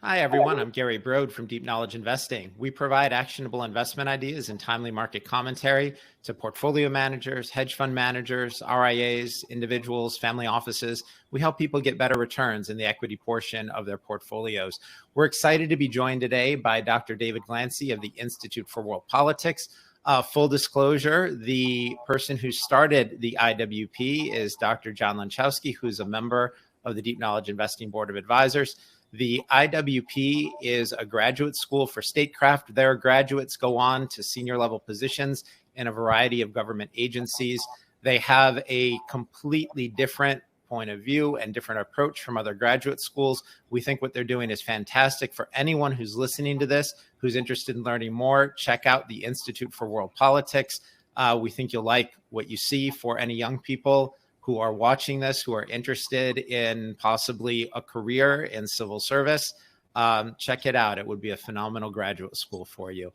Hi, everyone. I'm Gary Brode from Deep Knowledge Investing. We provide actionable investment ideas and timely market commentary to portfolio managers, hedge fund managers, RIAs, individuals, family offices. We help people get better returns in the equity portion of their portfolios. We're excited to be joined today by Dr. David Glancy of the Institute for World Politics. Full disclosure, the person who started the IWP is Dr. John Lanchowski, who's a member of the Deep Knowledge Investing Board of Advisors. The IWP is a graduate school for statecraft. Their graduates go on to senior level positions in a variety of government agencies. They have a completely different point of view and different approach from other graduate schools. We think what they're doing is fantastic. For anyone who's listening to this, who's interested in learning more, check out the Institute for World Politics. We think you'll like what you see. For any young people who are watching this, who are interested in possibly a career in civil service, check it out. It would be a phenomenal graduate school for you.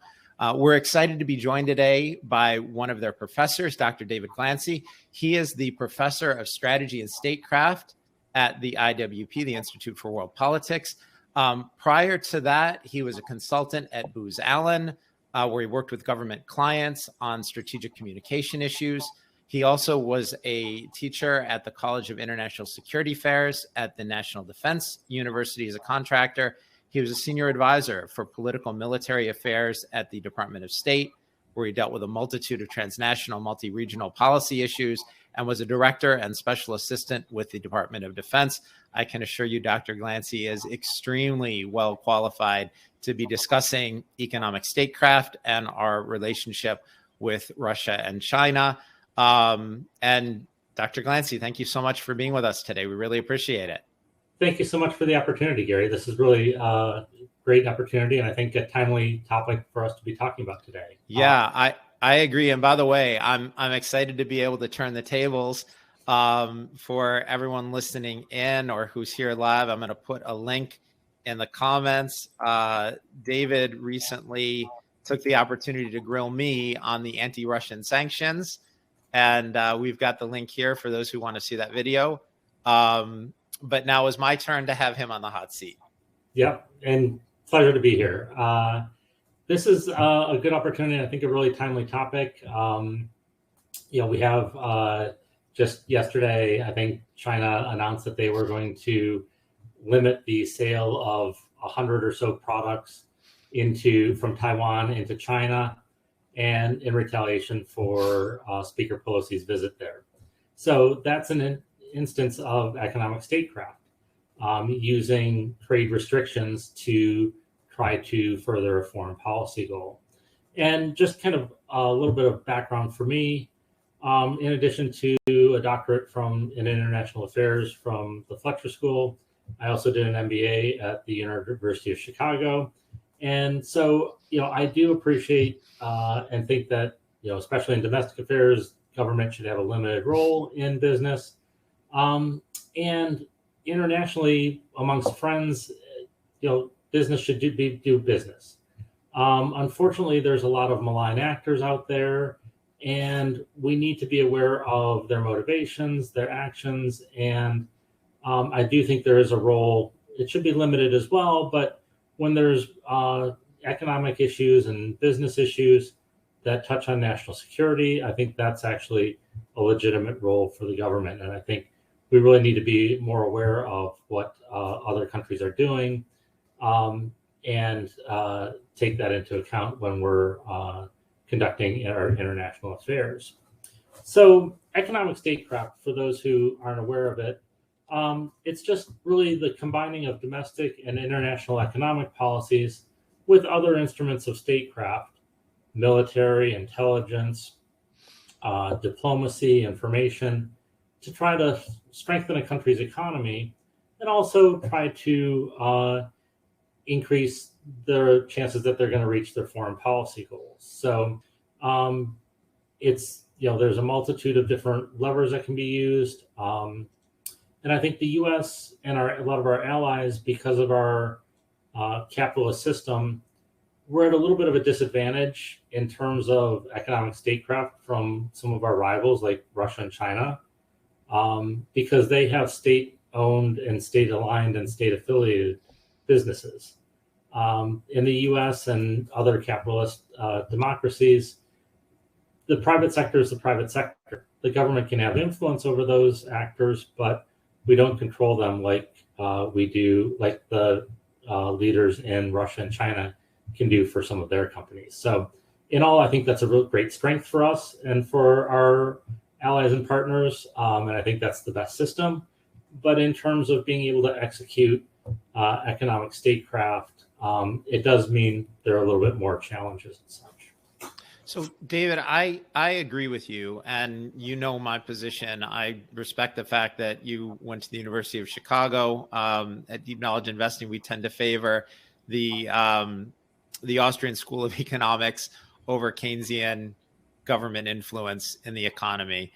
We're excited to be joined today by one of their professors, Dr. David Glancy. He is the professor of strategy and statecraft at the IWP, the Institute for World Politics. Prior to that, he was a consultant at Booz Allen, where he worked with government clients on strategic communication issues. He also was a teacher at the College of International Security Affairs at the National Defense University as a contractor. He was a senior advisor for political military affairs at the Department of State, where he dealt with a multitude of transnational, multi-regional policy issues, and was a director and special assistant with the Department of Defense. I can assure you, Dr. Glancy is extremely well qualified to be discussing economic statecraft and our relationship with Russia and China. And Dr. Glancy, thank you so much for being with us today. We really appreciate it. Thank you so much for the opportunity, Gary. This is really a great opportunity, and I think a timely topic for us to be talking about today. Yeah, I agree. And by the way, I'm excited to be able to turn the tables for everyone listening in or who's here live. I'm going to put a link in the comments. David recently took the opportunity to grill me on the anti-Russian sanctions. And we've got the link here for those who want to see that video. But now is my turn to have him on the hot seat. Yep, and pleasure to be here. This is a good opportunity. I think a really timely topic. We have just yesterday, I think China announced that they were going to limit the sale of 100 or so products from Taiwan into China, and in retaliation for Speaker Pelosi's visit there. So that's an instance of economic statecraft, using trade restrictions to try to further a foreign policy goal. And just kind of a little bit of background for me, in addition to a doctorate in international affairs from the Fletcher School, I also did an MBA at the University of Chicago. And so, I do appreciate and think that, especially in domestic affairs, government should have a limited role in business. And internationally, amongst friends, business should do business. Unfortunately, there's a lot of malign actors out there, and we need to be aware of their motivations, their actions. And I do think there is a role. It should be limited as well, but when there's economic issues and business issues that touch on national security, I think that's actually a legitimate role for the government. And I think we really need to be more aware of what other countries are doing, and take that into account when we're conducting our international affairs. So economic statecraft, for those who aren't aware of it, it's just really the combining of domestic and international economic policies with other instruments of statecraft, military, intelligence, diplomacy, information, to try to strengthen a country's economy and also try to increase their chances that they're going to reach their foreign policy goals. So there's a multitude of different levers that can be used. And I think the U.S. and a lot of our allies, because of our capitalist system, we're at a little bit of a disadvantage in terms of economic statecraft from some of our rivals like Russia and China, because they have state-owned and state-aligned and state-affiliated businesses. In the US and other capitalist democracies, the private sector is the private sector. The government can have influence over those actors, but we don't control them like we do, like the leaders in Russia and China can do for some of their companies. So in all, I think that's a real great strength for us and for our allies and partners. And I think that's the best system. But in terms of being able to execute economic statecraft, it does mean there are a little bit more challenges and such. So, David, I agree with you, and you know my position. I respect the fact that you went to the University of Chicago. At Deep Knowledge Investing, we tend to favor the Austrian School of Economics over Keynesian government influence in the economy.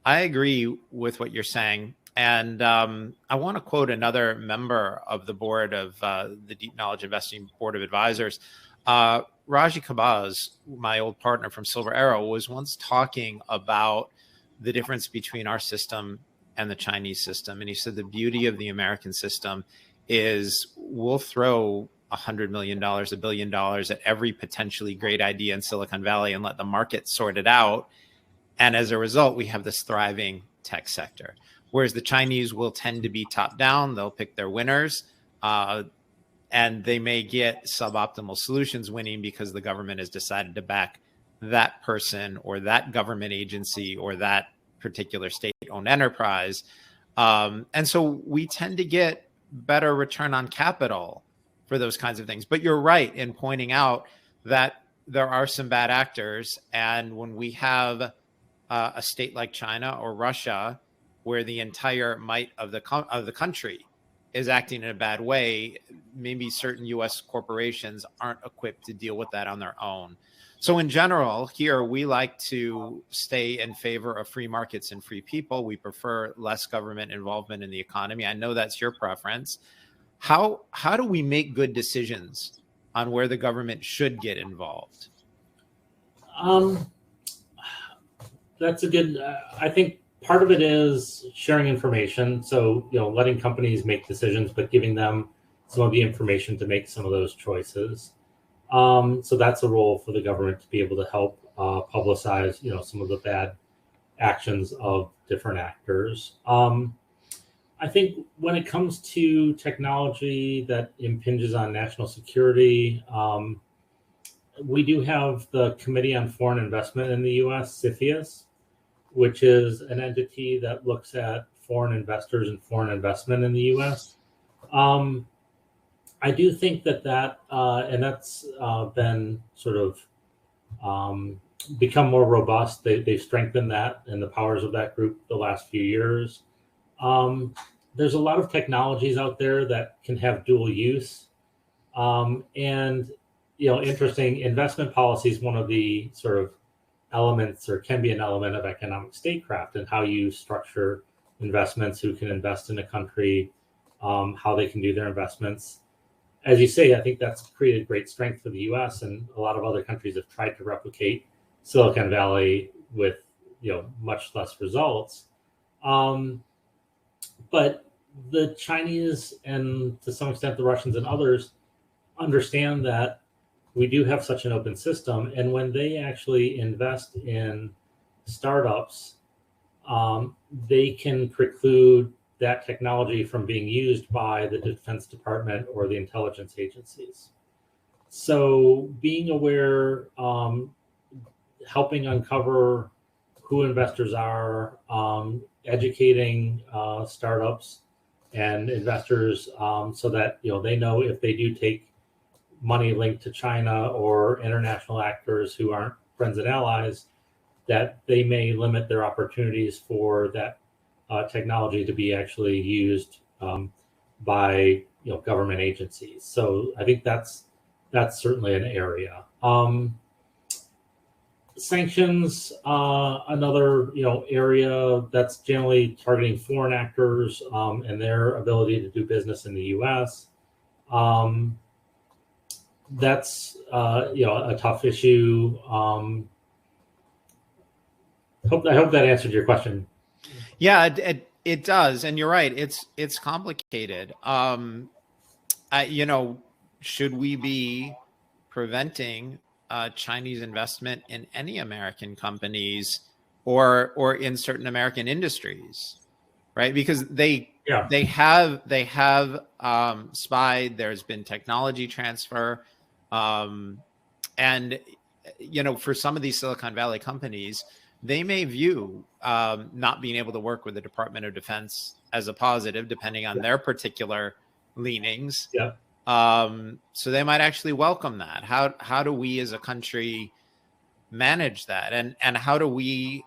I agree with what you're saying. And I want to quote another member of the board of the Deep Knowledge Investing Board of Advisors. Raji Kabaz, my old partner from Silver Arrow, was once talking about the difference between our system and the Chinese system. And he said the beauty of the American system is we'll throw $100 million, $1 billion at every potentially great idea in Silicon Valley and let the market sort it out. And as a result, we have this thriving tech sector. Whereas the Chinese will tend to be top down. They'll pick their winners. And they may get suboptimal solutions winning because the government has decided to back that person or that government agency or that particular state-owned enterprise. And so we tend to get better return on capital for those kinds of things. But you're right in pointing out that there are some bad actors. And when we have a state like China or Russia, where the entire might of the country is acting in a bad way, maybe certain U.S. corporations aren't equipped to deal with that on their own. So in general, here, we like to stay in favor of free markets and free people. We prefer less government involvement in the economy. I know that's your preference. How do we make good decisions on where the government should get involved? That's a good, I think part of it is sharing information. So, letting companies make decisions, but giving them some of the information to make some of those choices. So that's a role for the government to be able to help publicize, some of the bad actions of different actors. I think when it comes to technology that impinges on national security, we do have the Committee on Foreign Investment in the U.S., CFIUS, which is an entity that looks at foreign investors and foreign investment in the U.S. I do think that and that's been sort of become more robust. They've strengthened that and the powers of that group the last few years. There's a lot of technologies out there that can have dual use. And, interesting, investment policy is one of the sort of elements, or can be an element, of economic statecraft, and how you structure investments, who can invest in a country, how they can do their investments. As you say, I think that's created great strength for the US, and a lot of other countries have tried to replicate Silicon Valley with much less results. But the Chinese, and to some extent the Russians and others, understand that we do have such an open system, and when they actually invest in startups, they can preclude that technology from being used by the Defense Department or the intelligence agencies. So being aware, helping uncover who investors are, educating startups and investors so that they know if they do take money linked to China or international actors who aren't friends and allies, that they may limit their opportunities for that technology to be actually used by government agencies. So I think that's certainly an area. Sanctions, another area that's generally targeting foreign actors and their ability to do business in the U.S. That's a tough issue. I hope that answered your question. Yeah, it does, and you're right. It's complicated. should we be preventing Chinese investment in any American companies or in certain American industries, right? Because they have spied. There's been technology transfer, and for some of these Silicon Valley companies, they may view not being able to work with the Department of Defense as a positive, depending on their particular leanings. Yeah. So they might actually welcome that. How do we as a country manage that? And how do we,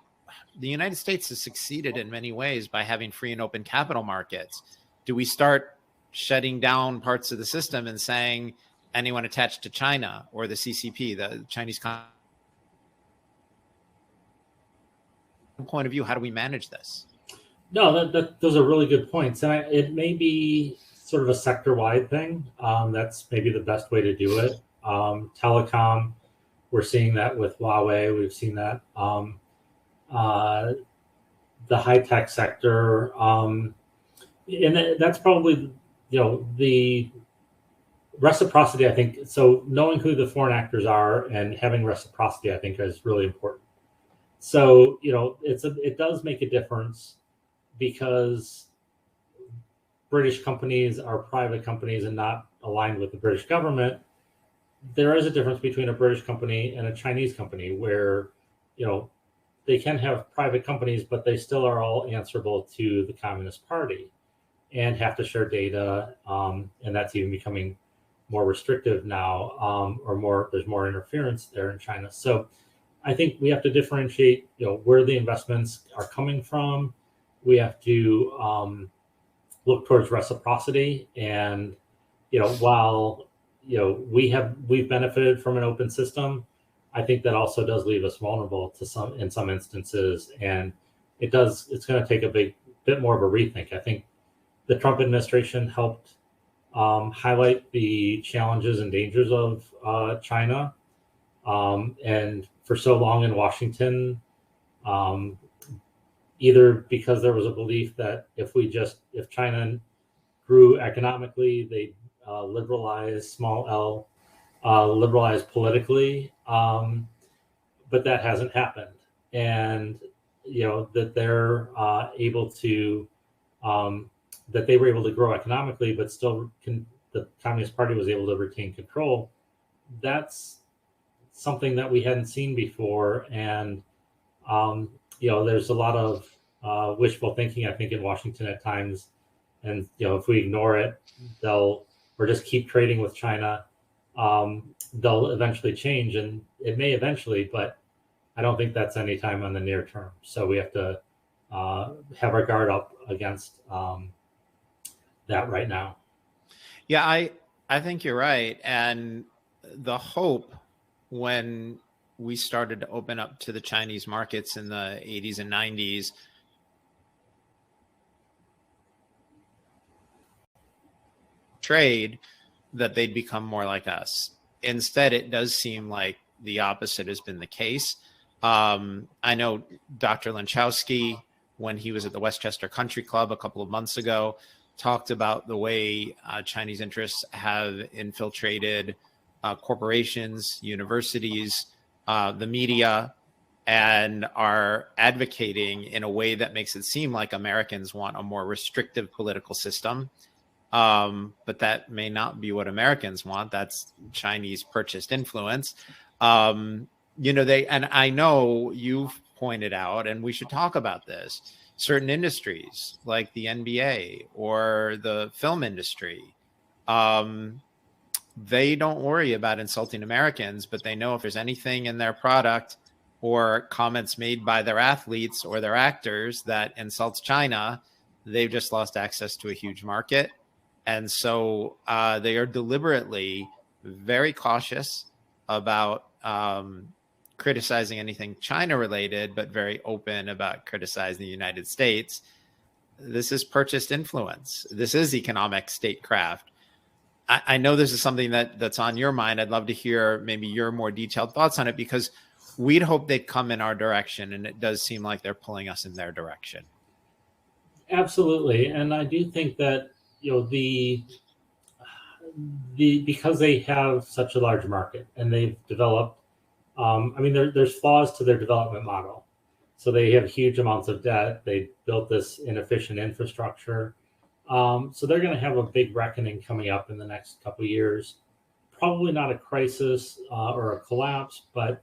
the United States has succeeded in many ways by having free and open capital markets. Do we start shutting down parts of the system and saying anyone attached to China or the CCP, the Chinese point of view, how do we manage this? No, those are really good points. And it may be sort of a sector-wide thing. That's maybe the best way to do it. Telecom, we're seeing that with Huawei. We've seen that. The high-tech sector. And that's probably, the reciprocity, I think. So knowing who the foreign actors are and having reciprocity, I think, is really important. So, it does make a difference because British companies are private companies and not aligned with the British government. There is a difference between a British company and a Chinese company where, they can have private companies, but they still are all answerable to the Communist Party and have to share data. And that's even becoming more restrictive now, there's more interference there in China. So I think we have to differentiate, where the investments are coming from. We have to look towards reciprocity, and while we've benefited from an open system, I think that also does leave us vulnerable in some instances, and it's going to take a bit more of a rethink. I think the Trump administration helped highlight the challenges and dangers of China, and for so long in Washington, either because there was a belief that if China grew economically, they liberalize small L, liberalize politically, but that hasn't happened, and that they're able to that they were able to grow economically, but still the Communist Party was able to retain control. That's something that we hadn't seen before, and there's a lot of wishful thinking, I think, in Washington at times. And if we ignore it, or just keep trading with China, they'll eventually change, and it may eventually, but I don't think that's any time on the near term. So we have to have our guard up against that right now. Yeah, I think you're right. And the hope when we started to open up to the Chinese markets in the 80s and 90s, trade, that they'd become more like us. Instead, it does seem like the opposite has been the case. I know Dr. Lanchowski, when he was at the Westchester Country Club a couple of months ago, talked about the way Chinese interests have infiltrated corporations, universities, the media, and are advocating in a way that makes it seem like Americans want a more restrictive political system. But that may not be what Americans want. That's Chinese purchased influence. And I know you've pointed out, and we should talk about this, certain industries like the NBA or the film industry, they don't worry about insulting Americans, but they know if there's anything in their product or comments made by their athletes or their actors that insults China, they've just lost access to a huge market. And so they are deliberately very cautious about criticizing anything China related, but very open about criticizing the United States. This is purchased influence. This is economic statecraft. I know this is something that's on your mind. I'd love to hear maybe your more detailed thoughts on it, because we'd hope they'd come in our direction, and it does seem like they're pulling us in their direction. Absolutely. And I do think that, because they have such a large market and they've developed, there's flaws to their development model. So they have huge amounts of debt. They built this inefficient infrastructure. So they're going to have a big reckoning coming up in the next couple of years. Probably not a crisis or a collapse, but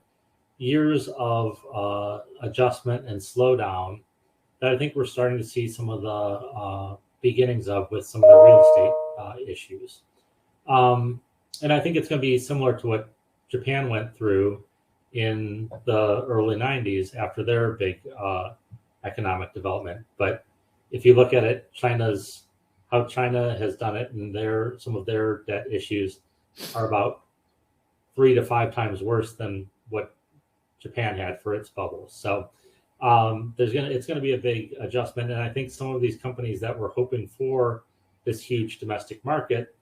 years of adjustment and slowdown that I think we're starting to see some of the beginnings of with some of the real estate issues. And I think it's going to be similar to what Japan went through in the early 90s after their big economic development. But if you look at it, how China has done it, and some of their debt issues are about 3 to 5 times worse than what Japan had for its bubbles. So it's going to be a big adjustment. And I think some of these companies that were hoping for this huge domestic market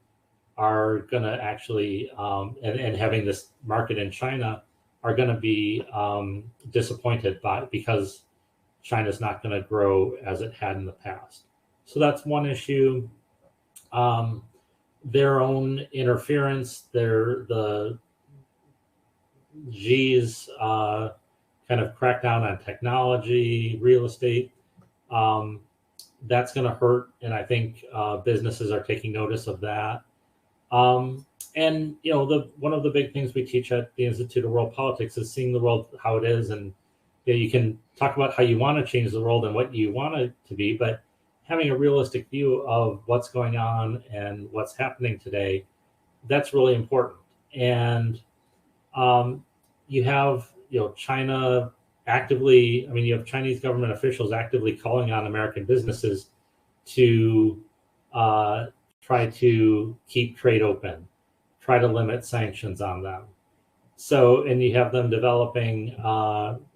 are going to actually, and having this market in China, are going to be disappointed because China's not going to grow as it had in the past. So that's one issue. Their own interference, the G's kind of crackdown on technology, real estate, that's going to hurt. And I think businesses are taking notice of that. And one of the big things we teach at the Institute of World Politics is seeing the world how it is. And you can talk about how you want to change the world and what you want it to be, but having a realistic view of what's going on and what's happening today, that's really important. And you have China actively, you have Chinese government officials actively calling on American businesses to try to keep trade open, try to limit sanctions on them. So, and you have them developing,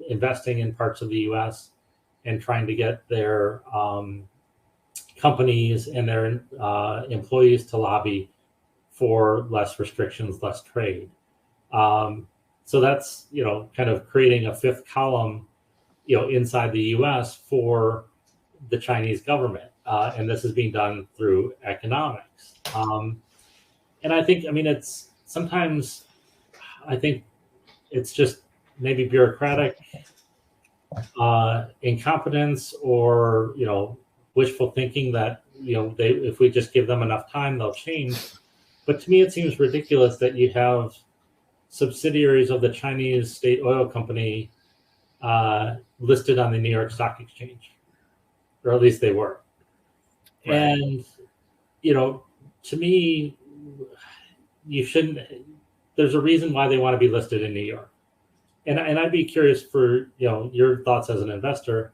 investing in parts of the US and trying to get their companies and their employees to lobby for less restrictions, less trade. So that's, kind of creating a fifth column, inside the US for the Chinese government. And this is being done through economics. And I think, it's sometimes, I think it's just maybe bureaucratic incompetence or, wishful thinking that, if we just give them enough time, they'll change. But to me, it seems ridiculous that you have subsidiaries of the Chinese state oil company listed on the New York Stock Exchange, or at least they were. Right. And, to me, you shouldn't, there's a reason why they want to be listed in New York. And I'd be curious for, your thoughts as an investor.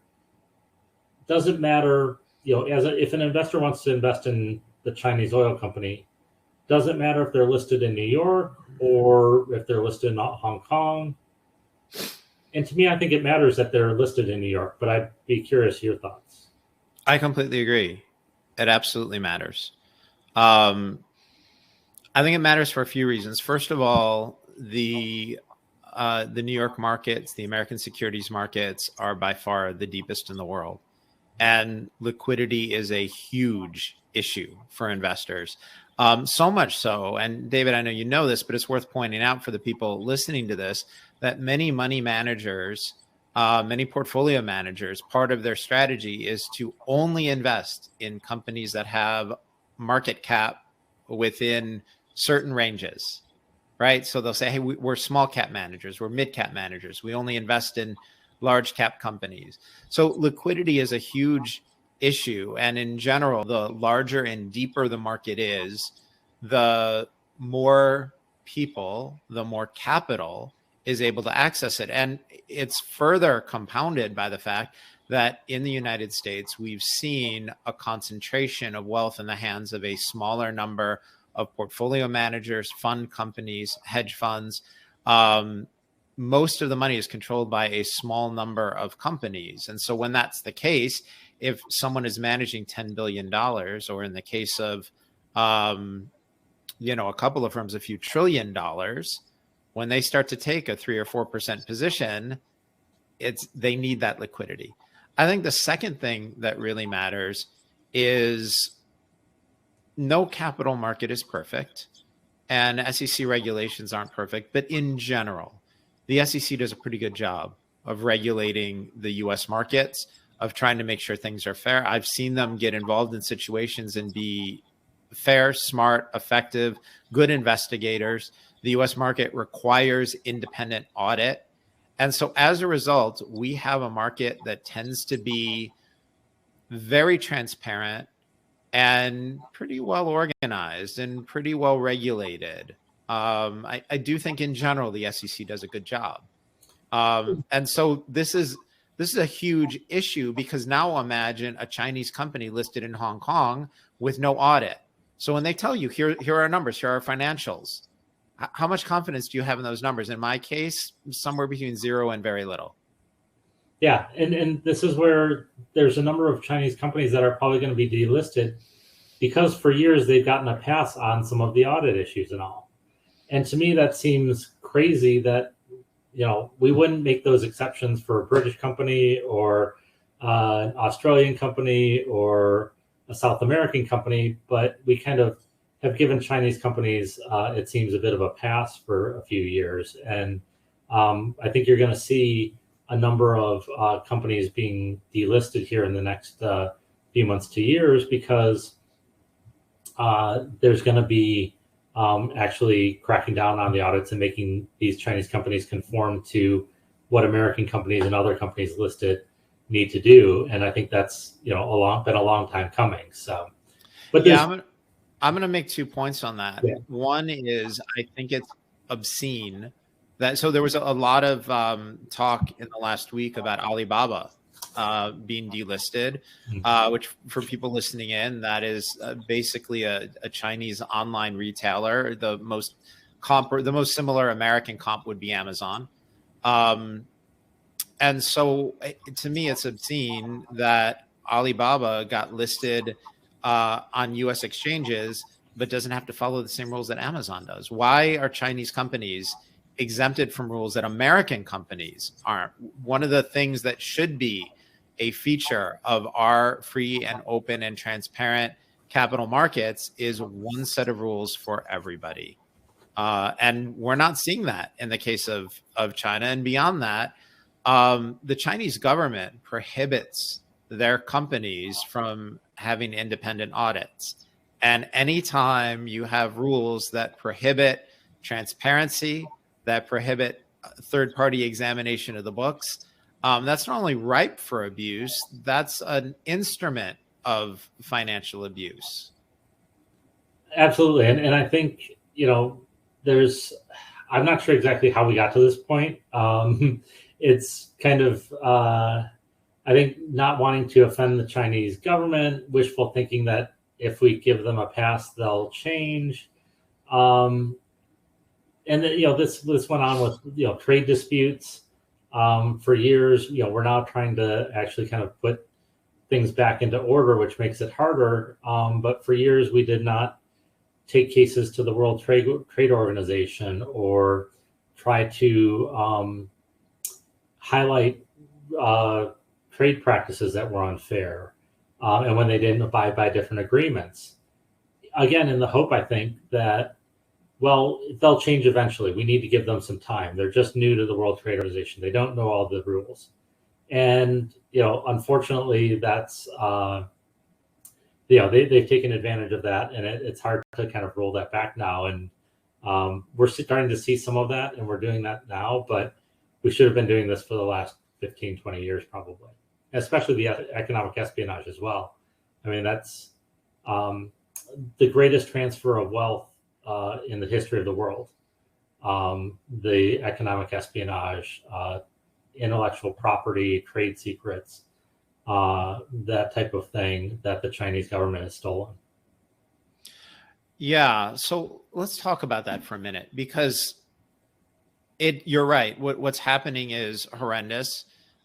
Does it matter, if an investor wants to invest in the Chinese oil company, does it matter if they're listed in New York or if they're listed in Hong Kong? And to me, I think it matters that they're listed in New York, but I'd be curious your thoughts. I completely agree. It absolutely matters. I think it matters for a few reasons. First of all, the New York markets, the American securities markets, are by far the deepest in the world. And liquidity is a huge issue for investors. So much so, and David, I know you know this, but it's worth pointing out for the people listening to this, that many money managers, many portfolio managers, part of their strategy is to only invest in companies that have market cap within certain ranges, right? So they'll say, hey, we're small cap managers, we're mid cap managers, we only invest in large cap companies. So liquidity is a huge issue. And in general, the larger and deeper the market is, the more people, the more capital is able to access it. And it's further compounded by the fact that in the United States, we've seen a concentration of wealth in the hands of a smaller number of portfolio managers, fund companies, hedge funds. Most of the money is controlled by a small number of companies. And so when that's the case, if someone is managing $10 billion, or in the case of, a couple of firms, a few $1 trillion, when they start to take a 3 or 4% position, they need that liquidity. I think the second thing that really matters is no capital market is perfect, and SEC regulations aren't perfect. But in general, the SEC does a pretty good job of regulating the US markets, of trying to make sure things are fair. I've seen them get involved in situations and be fair, smart, effective, good investigators. The US market requires independent audit. And so as a result, we have a market that tends to be very transparent and pretty well organized and pretty well regulated. I do think in general the SEC does a good job. And so this is a huge issue, because now imagine a Chinese company listed in Hong Kong with no audit. So when they tell you, here are our numbers, here are our financials, how much confidence do you have in those numbers? In my case, somewhere between 0 and very little. Yeah, and this is where there's a number of Chinese companies that are probably going to be delisted because for years they've gotten a pass on some of the audit issues and all. And to me, that seems crazy that, we wouldn't make those exceptions for a British company or an Australian company or a South American company, but we kind of have given Chinese companies, it seems, a bit of a pass for a few years. And I think you're going to see a number of companies being delisted here in the next few months to years, because there's going to be actually cracking down on the audits and making these Chinese companies conform to what American companies and other companies listed need to do. And I think that's been a long time coming. So, but yeah, I'm going to make 2 points on that. Yeah. One is, I think it's obscene that, so there was a lot of talk in the last week about Alibaba being delisted, which for people listening in, that is basically a Chinese online retailer. The most similar American comp would be Amazon. And so to me, it's obscene that Alibaba got listed on US exchanges, but doesn't have to follow the same rules that Amazon does. Why are Chinese companies exempted from rules that American companies aren't? One of the things that should be a feature of our free and open and transparent capital markets is one set of rules for everybody. And we're not seeing that in the case of China. And beyond that, the Chinese government prohibits their companies from having independent audits. And anytime you have rules that prohibit transparency, that prohibit third-party examination of the books, that's not only ripe for abuse, that's an instrument of financial abuse. Absolutely. And I think, I'm not sure exactly how we got to this point. It's kind of, I think, not wanting to offend the Chinese government, wishful thinking that if we give them a pass, they'll change. And then, this went on with, trade disputes for years. We're now trying to actually kind of put things back into order, which makes it harder. But for years, we did not take cases to the World Trade Organization or try to highlight trade practices that were unfair, and when they didn't abide by different agreements. Again, in the hope, I think, that, well, they'll change eventually. We need to give them some time. They're just new to the World Trade Organization. They don't know all the rules. And, unfortunately, that's, they've taken advantage of that, and it's hard to kind of roll that back now. And we're starting to see some of that, and we're doing that now, but we should have been doing this for the last 15, 20 years, probably, especially the economic espionage as well. I mean, that's the greatest transfer of wealth in the history of the world. The economic espionage, intellectual property, trade secrets, that type of thing that the Chinese government has stolen. Yeah. So let's talk about that for a minute, because you're right. What's happening is horrendous.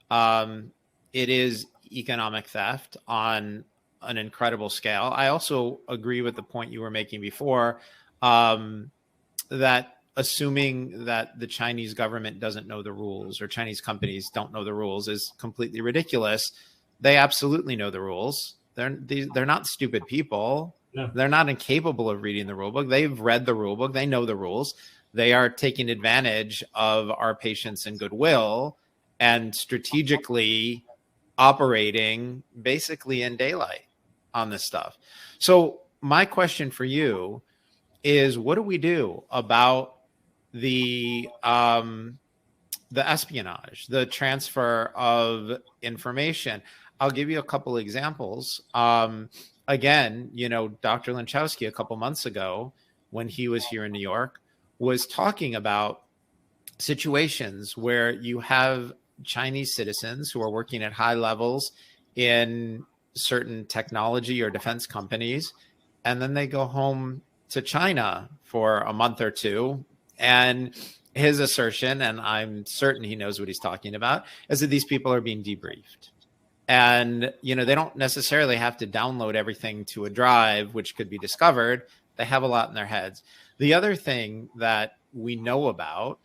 It is economic theft on an incredible scale. I also agree with the point you were making before, that assuming that the Chinese government doesn't know the rules or Chinese companies don't know the rules is completely ridiculous. They absolutely know the rules. They're not stupid people. No. They're not incapable of reading the rule book. They've read the rule book. They know the rules. They are taking advantage of our patience and goodwill and strategically operating basically in daylight on this stuff. So my question for you is, what do we do about the espionage, the transfer of information? I'll give you a couple examples. Again, Dr. Linchowski a couple months ago, when he was here in New York, was talking about situations where you have Chinese citizens who are working at high levels in certain technology or defense companies, and then they go home to China for a month or two. And his assertion, and I'm certain he knows what he's talking about, is that these people are being debriefed. And, they don't necessarily have to download everything to a drive, which could be discovered. They have a lot in their heads. The other thing that we know about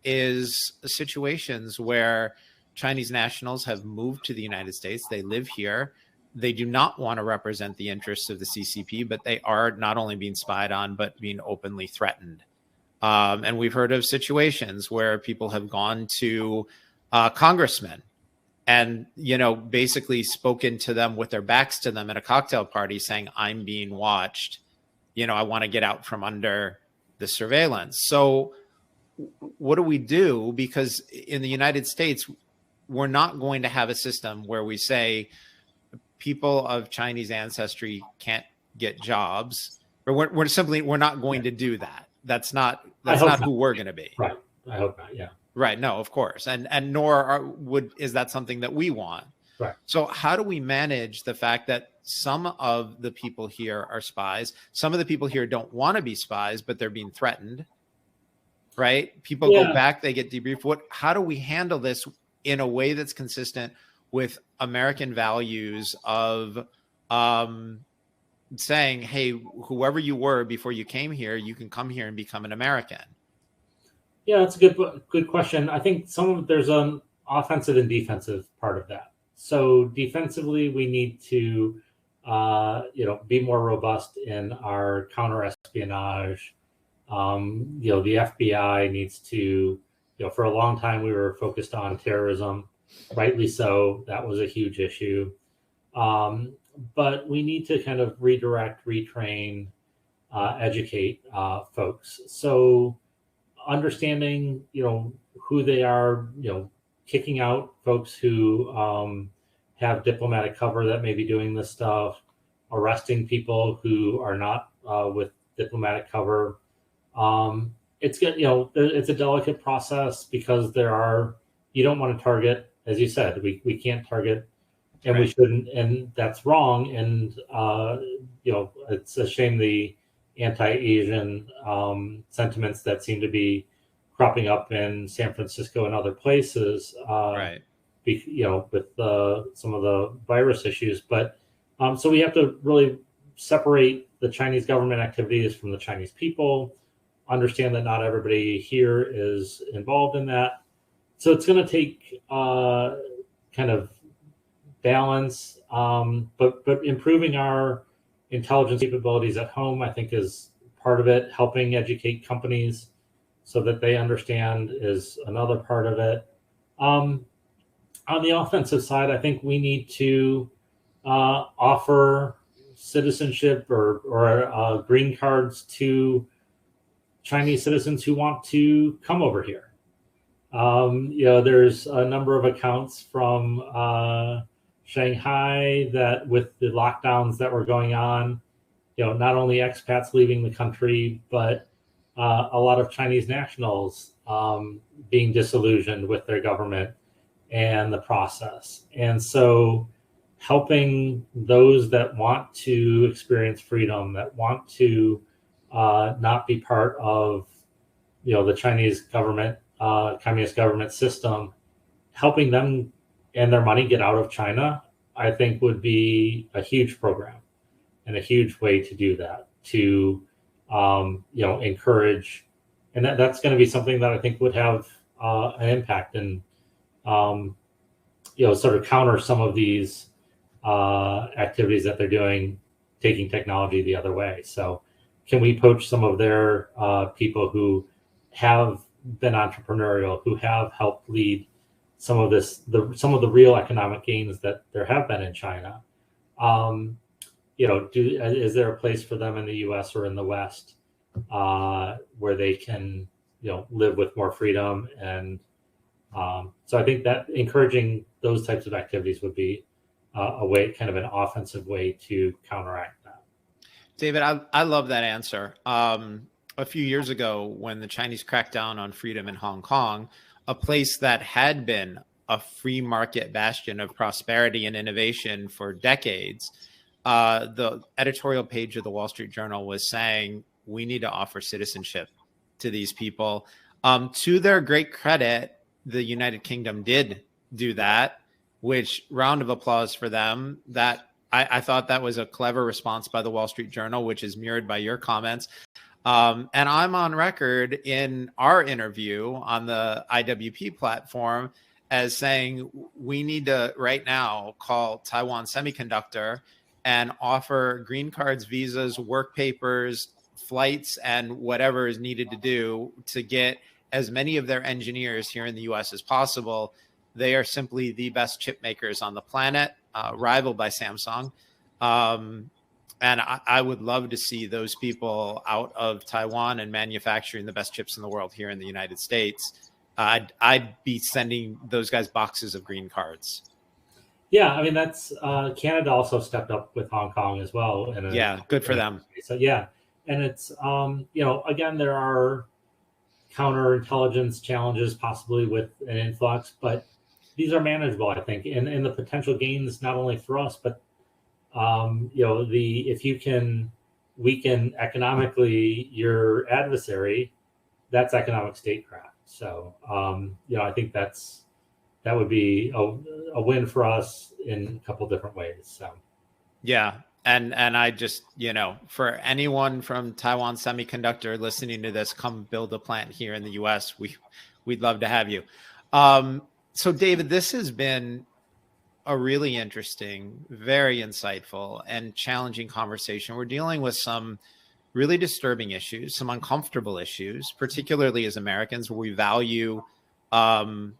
is situations where Chinese nationals have moved to the United States. They live here. They do not want to represent the interests of the CCP, but they are not only being spied on, but being openly threatened. And we've heard of situations where people have gone to congressmen and, basically spoken to them with their backs to them at a cocktail party saying, I'm being watched. I want to get out from under the surveillance. So what do we do? Because in the United States, we're not going to have a system where we say people of Chinese ancestry can't get jobs, or we're not going to do that. That's not who we're going to be. Right. I hope not. Yeah. Right. No, of course. And nor is that something that we want. Right. So how do we manage the fact that some of the people here are spies? Some of the people here don't want to be spies, but they're being threatened. Right. People go back, they get debriefed. How do we handle this in a way that's consistent with American values of saying, hey, whoever you were before you came here, you can come here and become an American? Yeah, that's a good question. I think there's an offensive and defensive part of that. So defensively, we need to be more robust in our counter espionage. The FBI needs to, for a long time we were focused on terrorism, rightly so. That was a huge issue. But we need to kind of redirect, retrain, educate folks. So understanding, who they are, kicking out folks who have diplomatic cover that may be doing this stuff, arresting people who are not with diplomatic cover. It's good, it's a delicate process because you don't want to target, as you said, we can't target, and right. We shouldn't, and that's wrong. And it's a shame the anti-Asian sentiments that seem to be cropping up in San Francisco and other places, right? With some of the virus issues, but so we have to really separate the Chinese government activities from the Chinese people. Understand that not everybody here is involved in that. So it's going to take kind of balance, but improving our intelligence capabilities at home, I think, is part of it. Helping educate companies so that they understand is another part of it. On the offensive side, I think we need to offer citizenship or green cards to Chinese citizens who want to come over here. There's a number of accounts from Shanghai that with the lockdowns that were going on, not only expats leaving the country, but a lot of Chinese nationals being disillusioned with their government and the process. And so helping those that want to experience freedom, that want to not be part of, the Chinese government, communist government system, helping them and their money get out of China, I think would be a huge program and a huge way to do that, to, encourage, and that's going to be something that I think would have an impact and, sort of counter some of these activities that they're doing taking technology the other way. So can we poach some of their people who have been entrepreneurial, who have helped lead some of some of the real economic gains that there have been in China? Is there a place for them in the U.S. or in the West where they can, live with more freedom? And so I think that encouraging those types of activities would be a way, kind of an offensive way to counteract that. David, I love that answer. A few years ago, when the Chinese cracked down on freedom in Hong Kong, a place that had been a free market bastion of prosperity and innovation for decades, the editorial page of the Wall Street Journal was saying, we need to offer citizenship to these people. To their great credit, the United Kingdom did do that, which round of applause for them. That I thought that was a clever response by the Wall Street Journal, which is mirrored by your comments. And I'm on record in our interview on the IWP platform as saying we need to right now call Taiwan Semiconductor and offer green cards, visas, work papers, flights, and whatever is needed to do to get as many of their engineers here in the US as possible. They are simply the best chip makers on the planet, rivaled by Samsung. And I would love to see those people out of Taiwan and manufacturing the best chips in the world here in the United States. I'd be sending those guys boxes of green cards. Yeah, I mean, that's Canada also stepped up with Hong Kong as well. Yeah, good for them. So yeah, and it's again, there are counterintelligence challenges possibly with an influx, but these are manageable, I think, and the potential gains not only for us, but if you can weaken economically your adversary, that's economic statecraft. So I think that would be a win for us in a couple different ways. So yeah. And I just, for anyone from Taiwan Semiconductor listening to this, come build a plant here in the US. We'd love to have you. So David, this has been a really interesting, very insightful and challenging conversation. We're dealing with some really disturbing issues, some uncomfortable issues, particularly as Americans, where we value an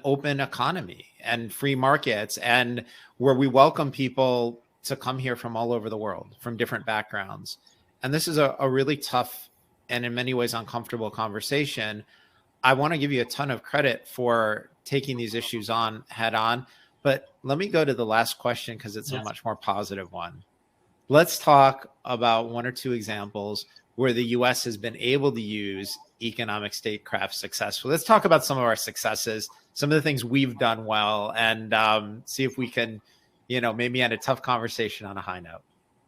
open economy and free markets, and where we welcome people to come here from all over the world, from different backgrounds. And this is a really tough and in many ways uncomfortable conversation. I want to give you a ton of credit for taking these issues on head on, but let me go to the last question because it's a much more positive one. Let's talk about one or two examples where the US has been able to use economic statecraft successfully. Let's talk about some of our successes, some of the things we've done well, and see if we can, maybe end a tough conversation on a high note.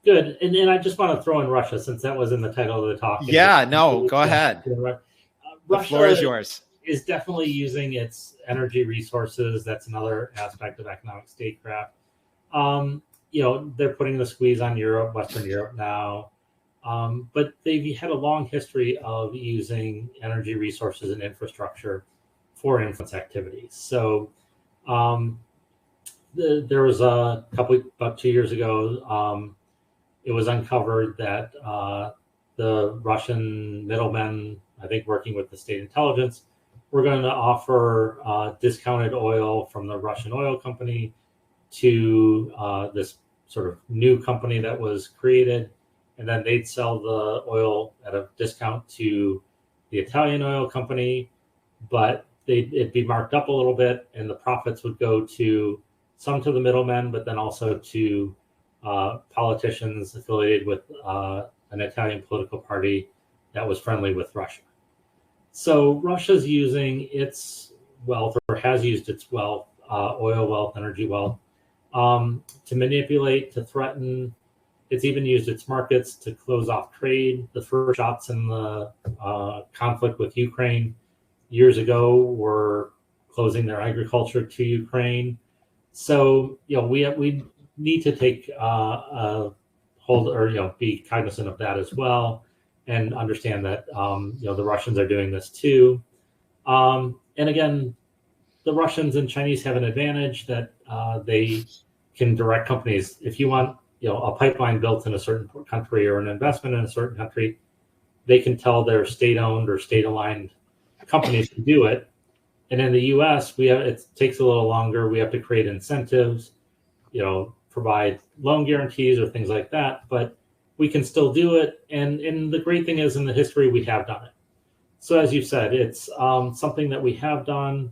Good. And I just want to throw in Russia, since that was in the title of the talk. Yeah, no, go ahead. The floor is yours. Is definitely using its energy resources. That's another aspect of economic statecraft. They're putting the squeeze on Europe, Western Europe now. But they've had a long history of using energy resources and infrastructure for influence activities. So there was about 2 years ago, it was uncovered that the Russian middlemen, I think working with the state intelligence, were going to offer discounted oil from the Russian oil company to this sort of new company that was created. And then they'd sell the oil at a discount to the Italian oil company, but it'd be marked up a little bit, and the profits would go to some to the middlemen, but then also to politicians affiliated with an Italian political party that was friendly with Russia. So Russia's using its wealth, or has used its wealth, oil wealth, energy wealth, to manipulate, to threaten. It's even used its markets to close off trade. The first shots in the conflict with Ukraine years ago were closing their agriculture to Ukraine. So, we need to take hold, or be cognizant of that as well, and understand that the Russians are doing this too. And again, the Russians and Chinese have an advantage that they can direct companies. If you want a pipeline built in a certain country or an investment in a certain country, they can tell their state-owned or state-aligned companies to do it. And in the U.S., it takes a little longer. We have to create incentives, provide loan guarantees or things like that. But we can still do it. And the great thing is, in the history, we have done it. So as you said, it's something that we have done.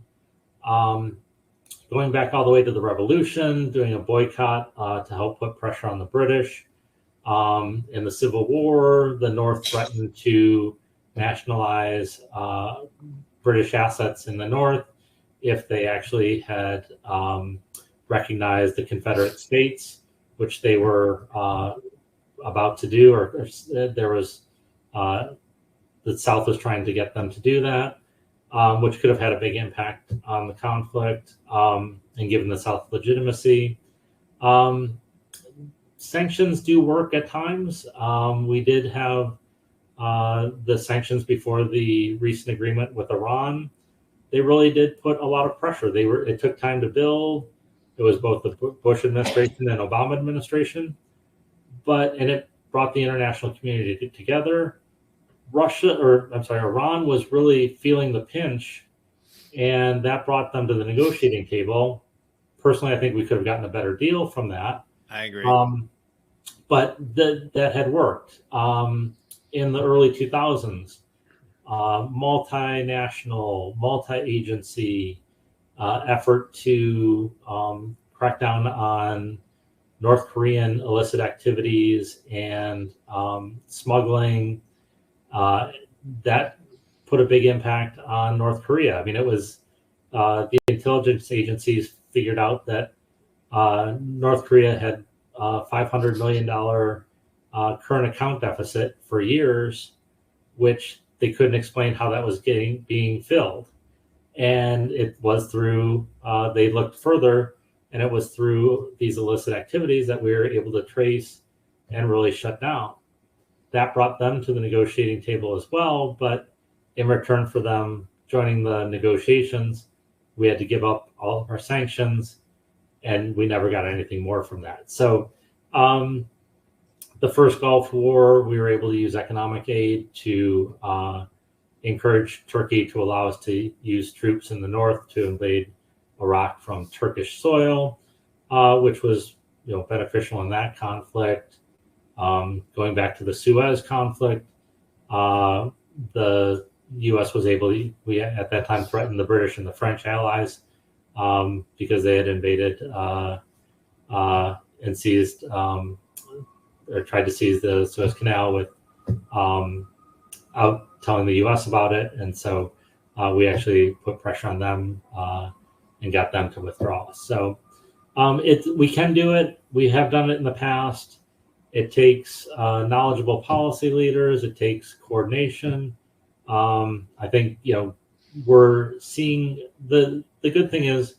Going back all the way to the Revolution, doing a boycott to help put pressure on the British. In the Civil War, the North threatened to nationalize British assets in the North if they actually had recognized the Confederate States, which they were about to do, or there was the South was trying to get them to do that, which could have had a big impact on the conflict and given the South legitimacy. Sanctions do work at times. We did have the sanctions before the recent agreement with Iran. They really did put a lot of pressure. It took time to build. It was both the Bush administration and Obama administration, and it brought the international community together. Iran was really feeling the pinch, and that brought them to the negotiating table. Personally, I think we could have gotten a better deal from that. I agree. But that had worked. In the early 2000s, multinational, multi-agency effort to crack down on North Korean illicit activities and smuggling, that put a big impact on North Korea. I mean, it was the intelligence agencies figured out that North Korea had $500 million current account deficit for years, which they couldn't explain how that was being filled. And it was through, they looked further, and it was through these illicit activities that we were able to trace and really shut down. That brought them to the negotiating table as well, but in return for them joining the negotiations, we had to give up all of our sanctions, and we never got anything more from that. So the first Gulf War, we were able to use economic aid to encourage Turkey to allow us to use troops in the north to invade Iraq from Turkish soil, which was beneficial in that conflict. Going back to the Suez conflict, the U.S. was able to, we at that time threatened the British and the French allies because they had invaded and seized or tried to seize the Suez Canal with out telling the U.S. about it. And so we actually put pressure on them and got them to withdraw. So we can do it. We have done it in the past. It takes knowledgeable policy leaders. It takes coordination. I think, we're seeing the good thing is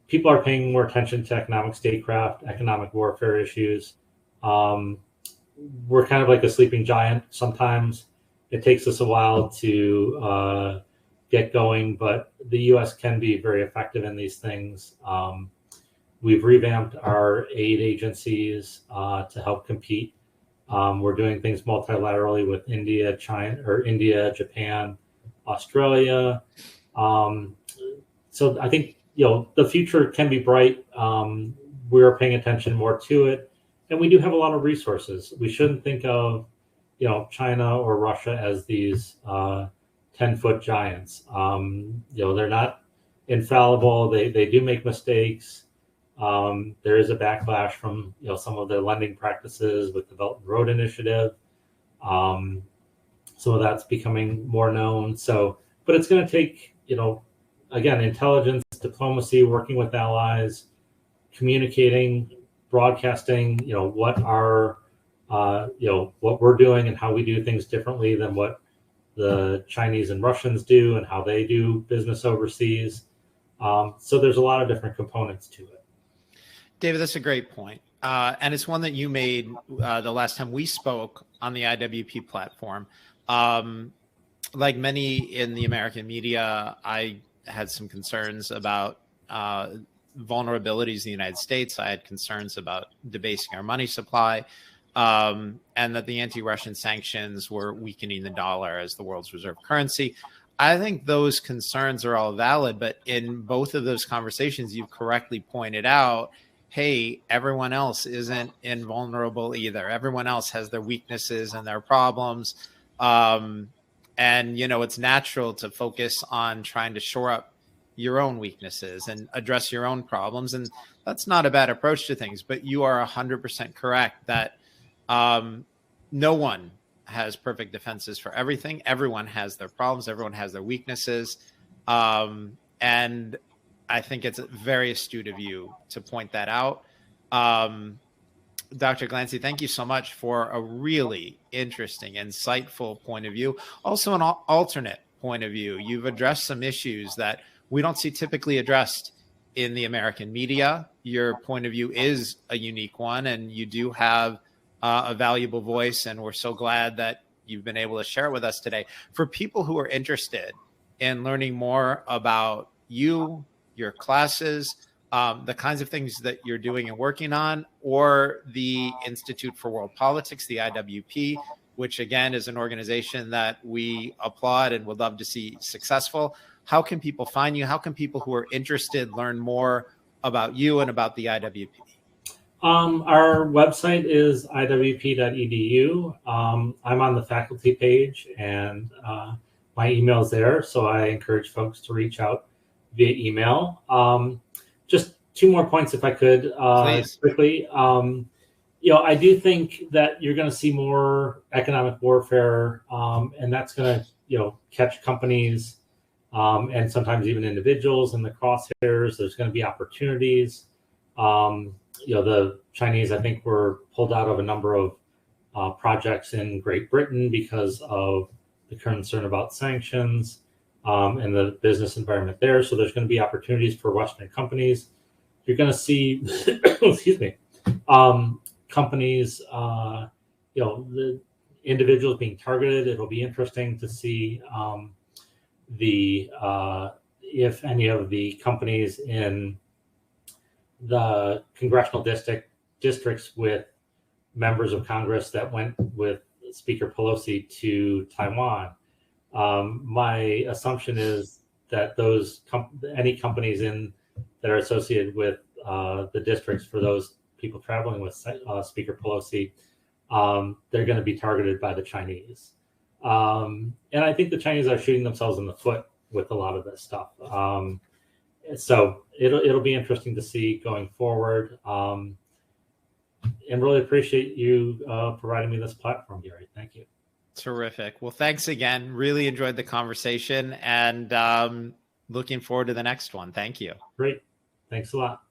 people are paying more attention to economic statecraft, economic warfare issues. We're kind of like a sleeping giant. Sometimes it takes us a while to get going, but the U.S. can be very effective in these things. We've revamped our aid agencies to help compete. We're doing things multilaterally with India, Japan, Australia. So I think the future can be bright. We're paying attention more to it, and we do have a lot of resources. We shouldn't think of China or Russia as these 10-foot giants. They're not infallible. They do make mistakes. There is a backlash from some of their lending practices with the Belt and Road Initiative. Some of that's becoming more known. So, but it's going to take again, intelligence, diplomacy, working with allies, communicating, broadcasting. What we're doing and how we do things differently than what the Chinese and Russians do and how they do business overseas. So there's a lot of different components to it. David, that's a great point. And it's one that you made the last time we spoke on the IWP platform. Like many in the American media, I had some concerns about vulnerabilities in the United States. I had concerns about debasing our money supply, and that the anti-Russian sanctions were weakening the dollar as the world's reserve currency. I think those concerns are all valid, but in both of those conversations, you've correctly pointed out, hey, everyone else isn't invulnerable either. Everyone else has their weaknesses and their problems. And, it's natural to focus on trying to shore up your own weaknesses and address your own problems. And that's not a bad approach to things, but you are 100% correct that no one has perfect defenses for everything. Everyone has their problems. Everyone has their weaknesses. And I think it's very astute of you to point that out. Dr. Glancy, thank you so much for a really interesting, insightful point of view. Also an alternate point of view. You've addressed some issues that we don't see typically addressed in the American media. Your point of view is a unique one, and you do have a valuable voice, and we're so glad that you've been able to share it with us today. For people who are interested in learning more about you, your classes, the kinds of things that you're doing and working on, or the Institute for World Politics, the IWP, which again is an organization that we applaud and would love to see successful. How can people find you? How can people who are interested learn more about you and about the IWP? Our website is iwp.edu. I'm on the faculty page, and my email is there, so I encourage folks to reach out via email. Just two more points, if I could, quickly. I do think that you're going to see more economic warfare, and that's going to, catch companies and sometimes even individuals in the crosshairs. There's going to be opportunities. The Chinese, I think, were pulled out of a number of projects in Great Britain because of the concern about sanctions and the business environment there. So there's going to be opportunities for Western companies. You're going to see, excuse me, companies, the individuals being targeted. It'll be interesting to see if any of the companies in the congressional districts with members of Congress that went with Speaker Pelosi to Taiwan. My assumption is that any companies that are associated with the districts for those people traveling with Speaker Pelosi, they're going to be targeted by the Chinese. And I think the Chinese are shooting themselves in the foot with a lot of this stuff. So it'll be interesting to see going forward. And really appreciate you providing me this platform, Gary. Thank you. Terrific. Well, thanks again. Really enjoyed the conversation, and looking forward to the next one. Thank you. Great. Thanks a lot.